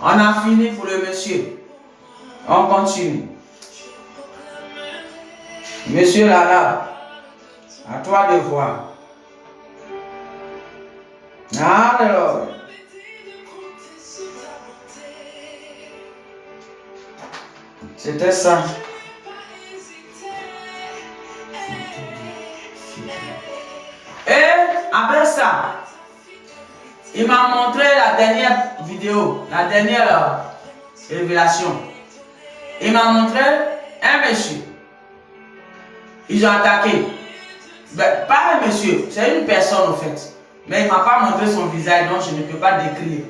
On a fini pour le monsieur. On continue. Monsieur l'arabe, à toi de voir. Alors, c'était ça. Et après ça, il m'a montré la dernière vidéo, la dernière révélation. Il m'a montré un monsieur. Ils ont attaqué. Ben, pas un monsieur, c'est une personne en fait. Mais il ne m'a pas montré son visage, donc je ne peux pas décrire.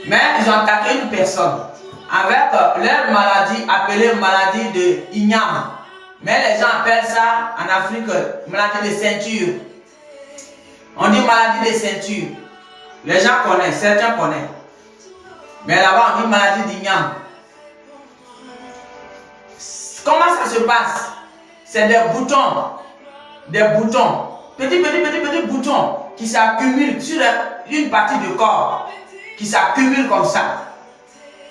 Mais ils ont attaqué une personne avec leur maladie appelée maladie de Igname. Mais les gens appellent ça en Afrique maladie de ceinture. On dit maladie de ceinture. Les gens connaissent, certains connaissent. Mais là-bas on dit maladie d'Igname. Comment ça se passe? C'est des boutons. Des boutons. Petits boutons qui s'accumulent sur une partie du corps. Qui s'accumulent comme ça.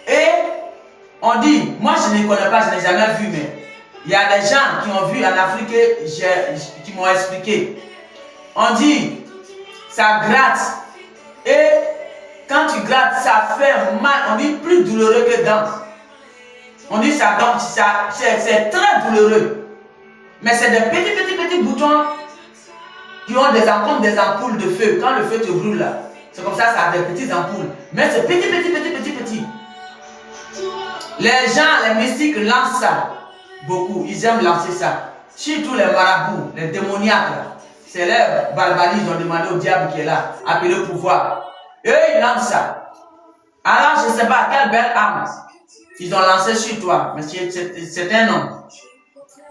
Et on dit, moi je ne connais pas, je n'ai jamais vu, mais il y a des gens qui ont vu en Afrique, qui m'ont expliqué. On dit, ça gratte. Et quand tu grattes, ça fait mal. On dit plus douloureux que dents. On dit ça, donc c'est très douloureux. Mais c'est des petits boutons qui ont des ampoules de feu. Quand le feu te brûle là, c'est comme ça, ça a des petites ampoules. Mais c'est petit. Les gens, les mystiques lancent ça. Beaucoup, ils aiment lancer ça. Surtout les marabouts, les démoniaques. C'est leur barbarie, ils ont demandé au diable qui est là, appelé au pouvoir. Eux, ils lancent ça. Alors, je ne sais pas, quelle belle âme. Ils ont lancé sur toi, mais c'est un homme.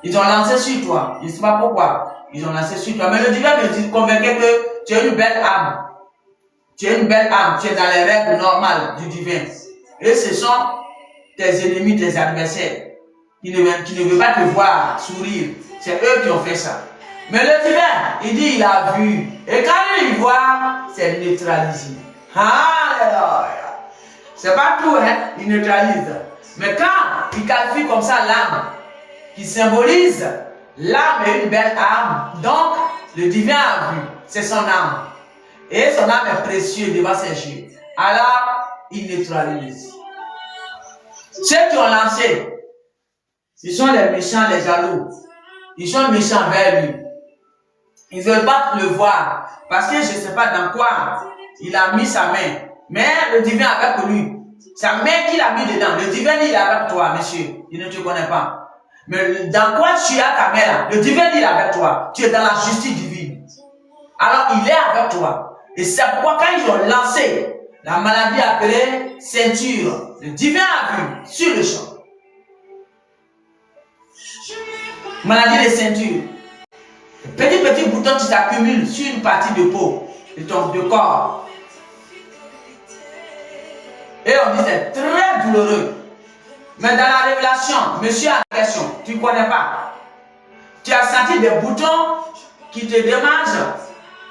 Ils ont lancé sur toi. Je ne sais pas pourquoi. Ils ont lancé sur toi. Mais le divin me convainquait que tu es une belle âme. Tu es une belle âme. Tu es dans les règles normales du divin. Et ce sont tes ennemis, tes adversaires, qui ne veulent pas te voir sourire. C'est eux qui ont fait ça. Mais le divin, il dit, il a vu. Et quand il voit, c'est neutralisé. Alléluia. C'est pas tout, hein. Il neutralise. Mais quand il qualifie comme ça l'âme, qui symbolise l'âme est une belle âme. Donc, le divin a vu. C'est son âme. Et son âme est précieuse devant ses yeux. Alors, il neutralise. Ceux qui ont lancé, ce sont les méchants, les jaloux. Ils sont méchants vers lui. Ils ne veulent pas le voir. Parce que je ne sais pas dans quoi il a mis sa main. Mais le divin est avec lui. Sa main qu'il a mis dedans. Le divin dit, il est avec toi, monsieur. Il ne te connaît pas. Mais dans quoi tu as ta main là? Le divin dit, il est avec toi. Tu es dans la justice divine. Alors, il est avec toi. Et c'est pourquoi quand ils ont lancé la maladie appelée ceinture, le divin a vu sur le champ. Maladie de ceinture. Petit bouton qui s'accumule sur une partie de peau de ton corps. Et on dit c'est très douloureux. Mais dans la révélation, monsieur en question, tu ne connais pas. Tu as senti des boutons qui te démangent,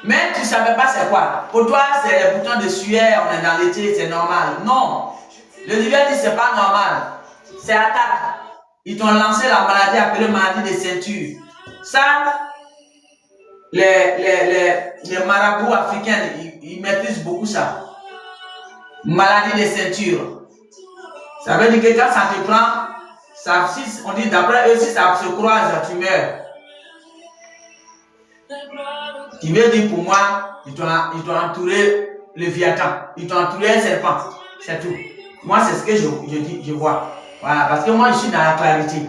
mais tu ne savais pas c'est quoi. Pour toi, c'est les boutons de sueur, on est dans l'été, c'est normal. Non. Le divin dit c'est pas normal. C'est attaque. Ils t'ont lancé la maladie appelée maladie de ceinture. Ça, les marabouts africains, ils maîtrisent beaucoup ça. Maladie de ceinture. Ça veut dire que quand ça te prend, ça, si, on dit d'après eux, si ça se croise, tu meurs. Qui veut dire pour moi, ils t'ont entouré le Léviathan, ils t'ont entouré un serpent. C'est tout. Moi, c'est ce que je vois. Voilà, parce que moi, je suis dans la clarité.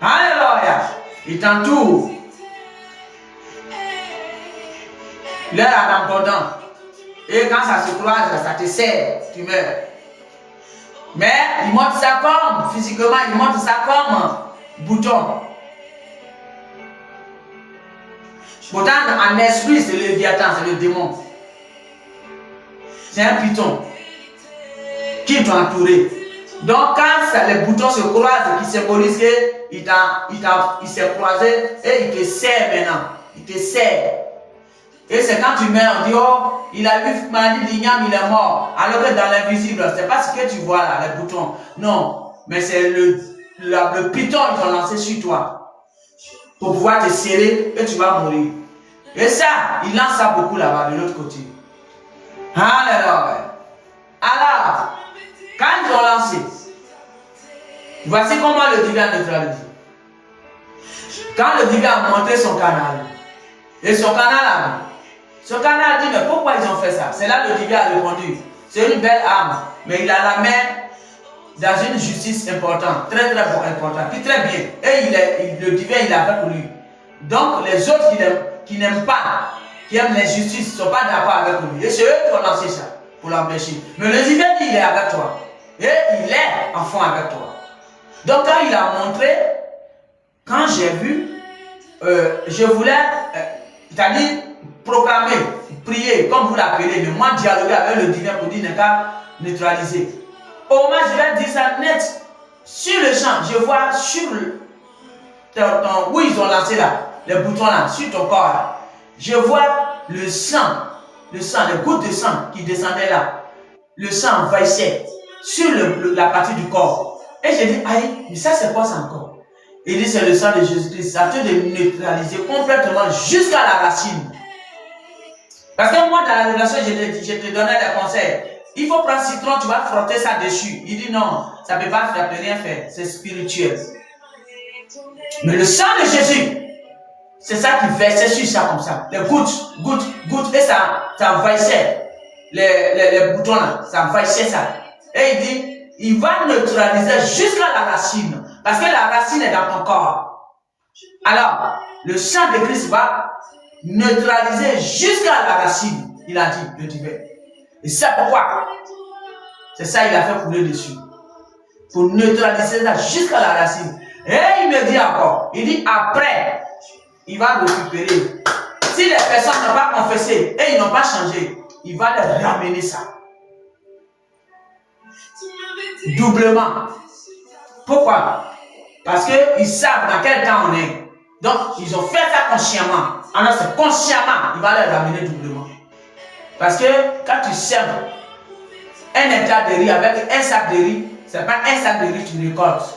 Alléluia. Ils t'entourent. Leur abandon. Et quand ça se croise, ça te serre, tu meurs. Mais ils montrent ça comme, physiquement, ils montrent ça comme bouton. Pourtant, en esprit, c'est le Léviathan, c'est le démon. C'est un python qui est entouré. Donc, quand les boutons se croisent, qui symbolisent qu'il s'est croisé et il te serre maintenant. Il te serre. Et c'est quand tu mets, on dit, oh, il a eu maladie d'igname, il est mort. Alors que dans l'invisible, c'est pas ce que tu vois là, les boutons. Non, mais c'est le piton qu'ils ont lancé sur toi. Pour pouvoir te serrer et tu vas mourir. Et ça, il lance ça beaucoup là-bas, de l'autre côté. Alléluia. Alors, quand ils ont lancé, voici comment le divin a neutralisé. Quand le divin a montré son canal, et son canal dit, mais pourquoi ils ont fait ça? C'est là que le divin a répondu, c'est une belle âme, mais il a la main dans une justice importante, très importante, puis très bien. Et le divin, il est avec lui. Donc, les autres qui n'aiment pas, qui aiment l'injustice, ne sont pas d'accord avec lui. Et c'est eux qui ont lancé ça, pour l'empêcher. Mais le divin dit, il est avec toi. Et il est enfant avec toi. Donc, quand il a montré, quand j'ai vu, je voulais, c'est-à-dire proclamer, prier, comme vous l'appelez, mais moi dialoguer avec le divin pour dire n'est qu'à neutraliser. Au moins, je vais dire ça net. Sur le champ, je vois sur où ils ont lancé là, les boutons là, sur ton corps là, je vois le sang, les gouttes de sang qui descendaient là. Le sang envahissait sur la partie du corps. Et j'ai dit, aïe, mais ça c'est quoi ça encore? Il dit, c'est le sang de Jésus-Christ. Ça te de neutraliser complètement jusqu'à la racine. Parce que moi, dans la révélation, je te donnais des conseils. Il faut prendre citron, tu vas frotter ça dessus. Il dit non, ça ne peut pas faire, rien faire. C'est spirituel. Mais le sang de Jésus, c'est ça qui versait sur ça comme ça. Les gouttes, et ça envahissait les boutons là. Ça envahissait ça. Et il dit, il va neutraliser jusqu'à la racine. Parce que la racine est dans ton corps. Alors, le sang de Christ va neutraliser jusqu'à la racine. Il a dit, le divin. Et c'est pourquoi. C'est ça il a fait couler dessus. Pour neutraliser ça jusqu'à la racine. Et il me dit encore, il dit après, il va récupérer. Si les personnes n'ont pas confessé et ils n'ont pas changé, il va les ramener ça. Doublement. Pourquoi? Parce qu'ils savent dans quel temps on est. Donc, ils ont fait ça consciemment. Alors, c'est consciemment, il va les ramener doublement. Parce que quand tu sèmes un hectare de riz avec un sac de riz, c'est pas un sac de riz que tu récoltes.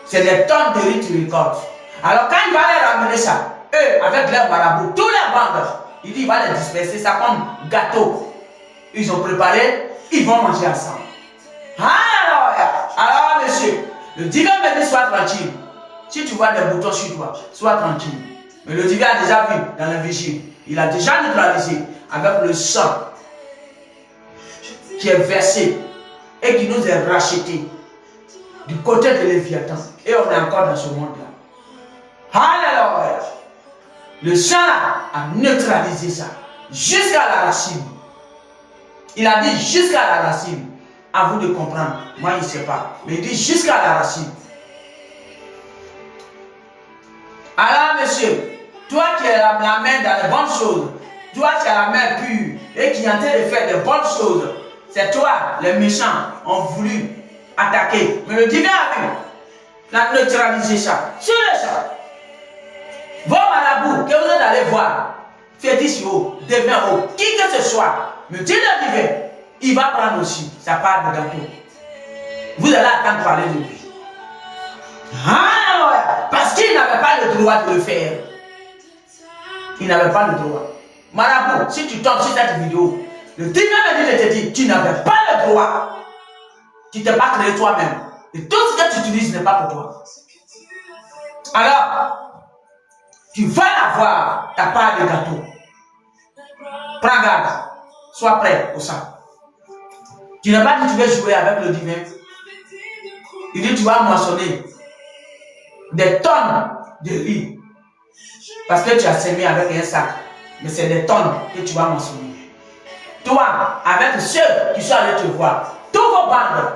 C'est des tonnes de riz que tu récoltes. Alors, quand il va les ramener ça, eux, avec leurs marabouts, tous les bandes, il dit, il va les disperser ça comme gâteau. Ils ont préparé, ils vont manger ensemble. Alors, monsieur, le divin me dit, sois tranquille. Si tu vois des boutons sur toi, sois tranquille. Mais le divin a déjà vu dans la vigile. Il a déjà neutralisé avec le sang qui est versé et qui nous est racheté du côté de Léviathan. Et on est encore dans ce monde-là. Alléluia. Le sang a neutralisé ça jusqu'à la racine. Il a dit jusqu'à la racine. À vous de comprendre. Moi, il ne sait pas. Mais il dit jusqu'à la racine. Alors, monsieur, toi qui as la main dans les bonnes choses, toi qui as la main pure et qui est en train de faire des bonnes choses, c'est toi, les méchants, ont voulu attaquer. Mais le divin a vu, la neutraliser ça. Sur le champ. Vos marabouts que vous êtes allés voir, fétiche haut, devient haut, qui que ce soit, me dit le divin, il va prendre aussi sa part de gâteau. Vous allez attendre parler de lui. Parce qu'il n'avait pas le droit de le faire. Il n'avait pas le droit. Marabout, si tu tombes sur cette vidéo, le divin me dit de te dire, tu n'avais pas le droit. Tu ne t'es pas créé toi-même. Et tout ce que tu utilises n'est pas pour toi. Alors, tu vas avoir ta part de gâteau. Prends garde. Sois prêt au sang. Tu n'as pas dit que tu veux jouer avec le divin. Il dit tu vas moissonner des tonnes de riz. Parce que tu as semé avec un sac. Mais c'est des tonnes que tu vas moissonner. Toi, avec ceux qui sont allés te voir, tous vos bandes,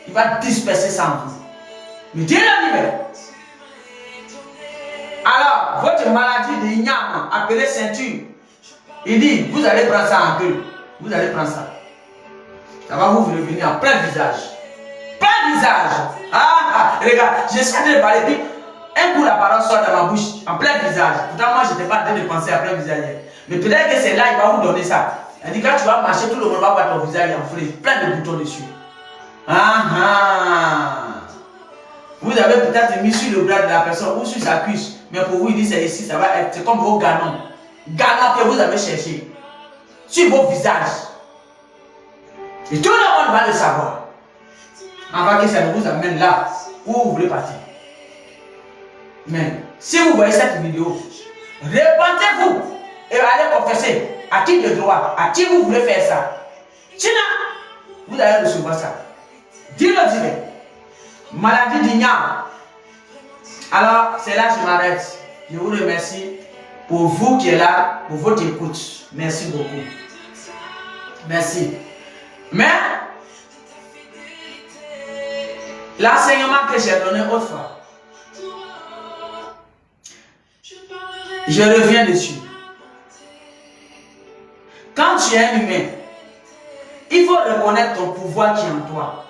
il va disperser ça en vous. Mais dis le divin. Alors, votre maladie de igname, appelée ceinture, il dit, vous allez prendre ça en queue. Vous allez prendre ça. Ça va vous revenir en plein visage. Plein visage. Regarde, j'essaie de parler. Puis, un coup, la parole sort de ma bouche, en plein visage. Pourtant, moi, je n'étais pas en train de penser à plein visage. Mais peut-être que c'est là, il va vous donner ça. Il dit quand tu vas marcher, tout le monde va voir ton visage en frais, plein de boutons dessus. Vous avez peut-être mis sur le bras de la personne ou sur sa cuisse, mais pour vous, il dit c'est ici, ça va être, c'est comme vos galons. Galons que vous avez cherché sur vos visages. Et tout le monde va le savoir. Avant que ça ne vous amène là où vous voulez partir. Mais si vous voyez cette vidéo, répentez-vous et allez confesser à qui de droit, à qui vous voulez faire ça. Sinon, vous allez recevoir ça. Dis-le, dis-le. Maladie d'igname. Alors, c'est là que je m'arrête. Je vous remercie pour vous qui êtes là, pour votre écoute. Merci beaucoup. Merci. Mais, l'enseignement que j'ai donné autrefois, je reviens dessus. Quand tu es un humain, il faut reconnaître ton pouvoir qui est en toi.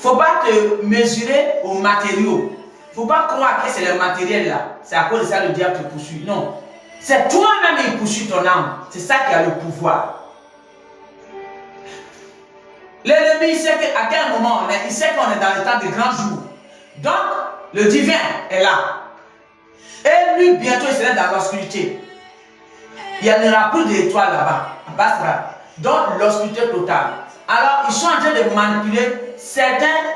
Il ne faut pas te mesurer aux matériaux. Il ne faut pas croire que c'est le matériel là. C'est à cause de ça que le diable te poursuit. Non. C'est toi-même qui poursuit ton âme. C'est ça qui a le pouvoir. L'ennemi, il sait à quel moment on est. Il sait qu'on est dans le temps des grands jours. Donc, le divin est là. Et lui, bientôt, il sera dans l'obscurité. Il n'y aura plus d'étoiles là-bas, à Basra. Donc, l'obscurité totale. Alors, ils sont en train de manipuler certaines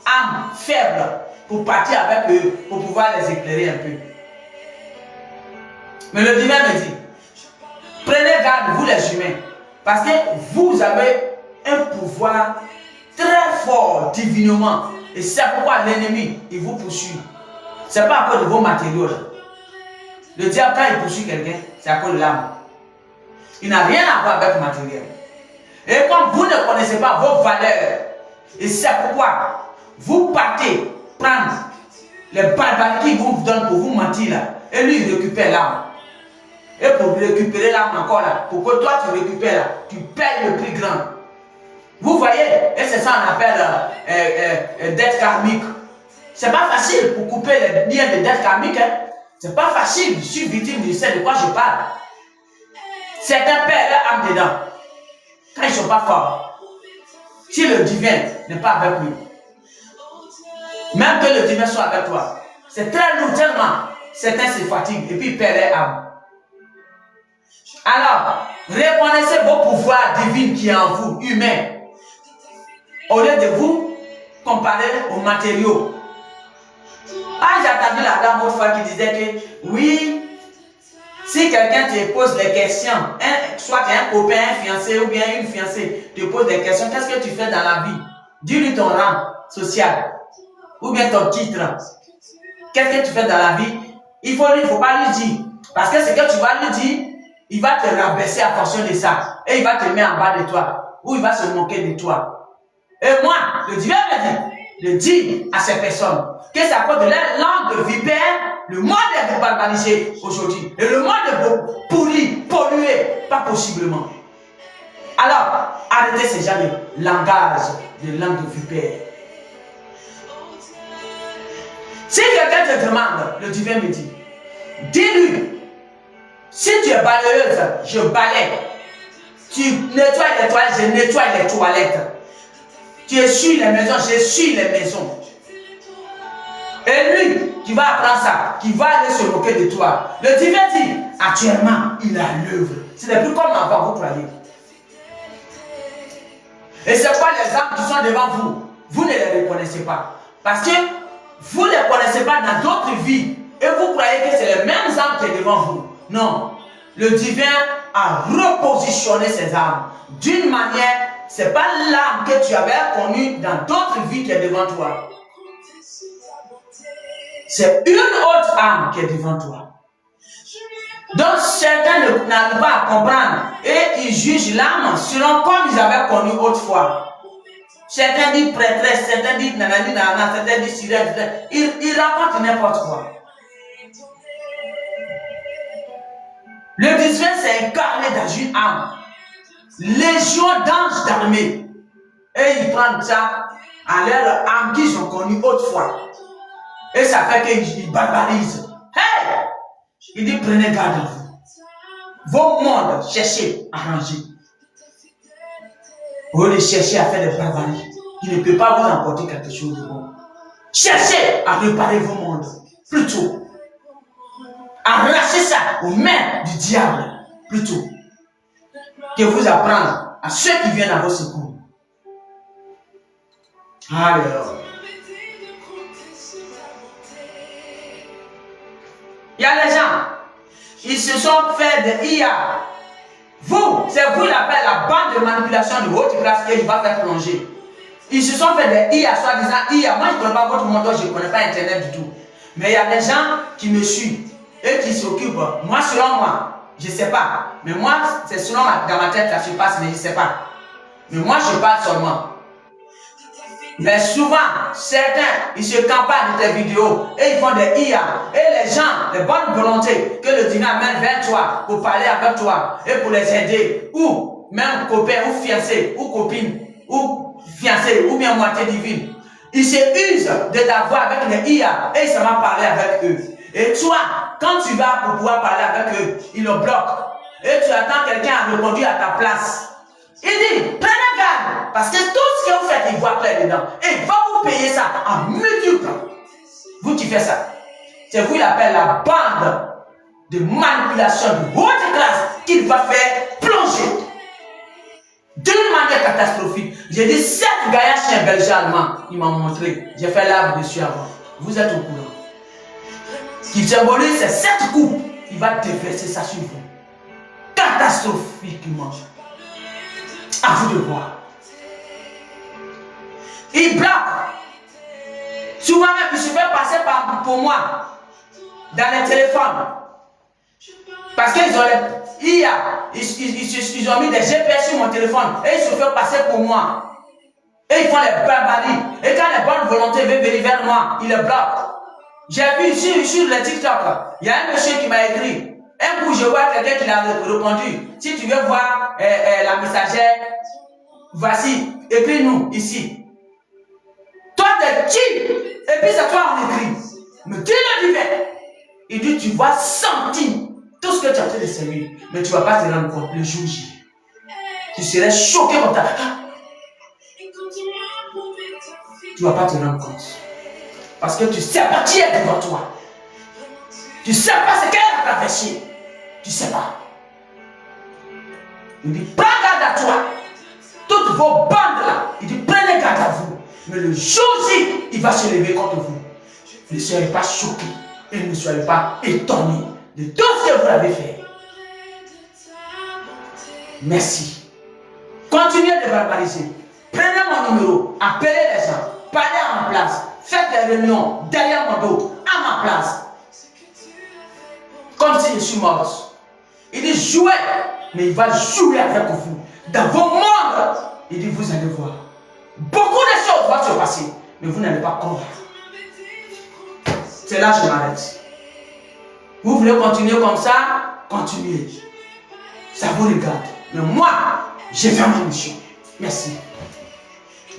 âmes faibles pour partir avec eux, pour pouvoir les éclairer un peu. Mais le divin me dit, prenez garde, vous les humains, parce que vous avez un pouvoir très fort divinement. Et c'est pourquoi l'ennemi, il vous poursuit. Ce n'est pas à cause de vos matériaux. Là. Le diable, quand il poursuit quelqu'un, c'est à cause de l'âme. Il n'a rien à voir avec le matériel. Et comme vous ne connaissez pas vos valeurs, et c'est pourquoi vous partez prendre les barbaries qu'il vous donne pour vous mentir là, et lui il récupère l'âme. Et pour récupérer l'âme encore là, pour que toi tu récupères là, tu payes le prix grand. Vous voyez, et c'est ça qu'on appelle dette karmique. C'est pas facile pour couper les liens de dette karmique. Hein. C'est pas facile. Je suis victime, je sais de quoi je parle. Certains perdent leur âme dedans. Quand ils ne sont pas forts. Si le divin n'est pas avec lui. Même que le divin soit avec toi. C'est très lourd tellement. Certains se fatiguent et puis ils perdent leur âme. Alors, reconnaissez vos pouvoirs divins qui est en vous, humains. Au lieu de vous comparer aux matériaux. Ah, j'ai entendu la dame autrefois fois qui disait que oui, si quelqu'un te pose des questions, soit tu es un copain, un fiancé ou bien une fiancée te pose des questions, qu'est-ce que tu fais dans la vie? Dis-lui ton rang social ou bien ton titre. Qu'est-ce que tu fais dans la vie? Il ne faut pas lui dire. Parce que ce que tu vas lui dire, il va te rabaisser à fonction de ça. Et il va te mettre en bas de toi. Ou il va se moquer de toi. Et moi, le divin me dit à ces personnes que c'est à cause de leur langue de vipère, le monde est barbarisé aujourd'hui. Et le monde est pourri, pollué, pas possiblement. Alors, arrêtez ces gens de langage, de langue de vipère. Si quelqu'un te demande, le divin me dit, dis-lui, si tu es balayeuse, je balaye. Tu nettoies les toilettes, je nettoie les toilettes. Tu essuies les maisons, j'essuie les maisons. Et lui, qui va apprendre ça, qui va aller se moquer de toi. Le divin dit, actuellement, il a l'œuvre. Ce n'est plus comme avant, vous croyez. Et c'est quoi les âmes qui sont devant vous? Vous ne les reconnaissez pas. Parce que vous ne les connaissez pas dans d'autres vies. Et vous croyez que c'est les mêmes âmes qui sont devant vous. Non. Le divin a repositionné ces âmes. D'une manière, ce n'est pas l'âme que tu avais connue dans d'autres vies qui est devant toi. C'est une autre âme qui est devant toi. Donc certains n'arrivent pas à comprendre et ils jugent l'âme selon comme ils avaient connu autrefois. Certains disent prêtresse, certains disent nanani nanana, certains disent sirène, ils racontent n'importe quoi. Le divin s'est incarné dans une âme. Légion d'anges d'armée. Et ils prennent ça à leur âme qu'ils ont connue autrefois. Et ça fait qu'ils barbarisent. Hey! Il dit prenez garde à vous. vos mondes, cherchez à ranger. Au lieu de chercher à faire des barbaries, qui ne peut pas vous apporter quelque chose de bon. Cherchez à réparer vos mondes, plutôt. Arrachez ça aux mains du diable, plutôt. Que vous apprendre à ceux qui viennent à vos secours. Alors. Il y a des gens, ils se sont fait des IA. Vous, c'est vous qui l'appelez la bande de manipulation de haute classe et il va faire plonger. Ils se sont fait des IA, soi-disant IA. Moi, je ne connais pas votre monde, je ne connais pas Internet du tout. Mais il y a des gens qui me suivent et qui s'occupent. Moi, selon moi, je ne sais pas. Mais moi, c'est selon dans ma tête, ça se passe, mais je ne sais pas. Mais moi, je parle seulement. Mais souvent, certains, ils se campagnent de tes vidéos et ils font des IA. Et les gens, les bonnes volontés que le divin amène vers toi pour parler avec toi et pour les aider, ou même copains, ou fiancés, ou copines, ou fiancés, ou bien moitié divine, ils se usent de t'avoir avec les IA et ils s'en vont parler avec eux. Et toi, quand tu vas pour pouvoir parler avec eux, ils le bloquent. Et tu attends quelqu'un à reconduire à ta place. Il dit, prenez garde, parce que tout ce que vous faites, il voit clair dedans. Et il va vous payer ça en multiple. Vous qui faites ça, c'est vous qui l'appelez la bande de manipulation de haute classe qu'il va faire plonger d'une manière catastrophique. J'ai dit 7 gaillards chez un berger allemand, il m'a montré. J'ai fait l'arbre dessus avant. Vous êtes au courant. Qui symbolise ces 7 coups, il va déverser ça sur vous. Catastrophiquement. À vous de voir. Il bloque. Souvent même, il se fait passer pour moi dans les téléphones. Parce qu'ils ont les IA, ils ont mis des GPS sur mon téléphone et ils se font passer pour moi. Et ils font les barbaries. Et quand les bonnes volontés veulent venir vers moi, ils les bloquent. J'ai vu sur le TikTok, il y a un monsieur qui m'a écrit. Un coup, je vois quelqu'un qui l'a répondu. Si tu veux voir la messagère, voici, écris-nous ici. Toi, t'es qui? Et puis c'est toi on écrit. Mais qui le divin? Il dit, tu vas sentir tout ce que tu as fait de servir, mais tu ne vas pas te rendre compte le jour J. Tu serais choqué comme ça. Tu ne vas pas te rendre compte. Parce que tu ne sais pas qui est devant toi. Tu ne sais pas ce qu'elle a traversé. Tu ne sais pas. Il dit, prends garde à toi. Toutes vos bandes là, il dit, prenez garde à vous. Mais le jour J, il va se lever contre vous. Ne soyez pas choqués et ne soyez pas étonnés de tout ce que vous avez fait. Merci. Continuez de barbariser. Prenez mon numéro, appelez les gens, parlez à ma place, faites des réunions derrière mon dos, à ma place. Comme si je suis mort. Il dit jouez, mais il va jouer avec vous. Dans vos mondes, il dit vous allez voir. Beaucoup de choses vont se passer, mais vous n'allez pas comprendre. C'est là que je m'arrête. Vous voulez continuer comme ça? Continuez. Ça vous regarde. Mais moi, j'ai fait ma mission. Merci.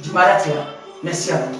Je m'arrête là. Merci à vous.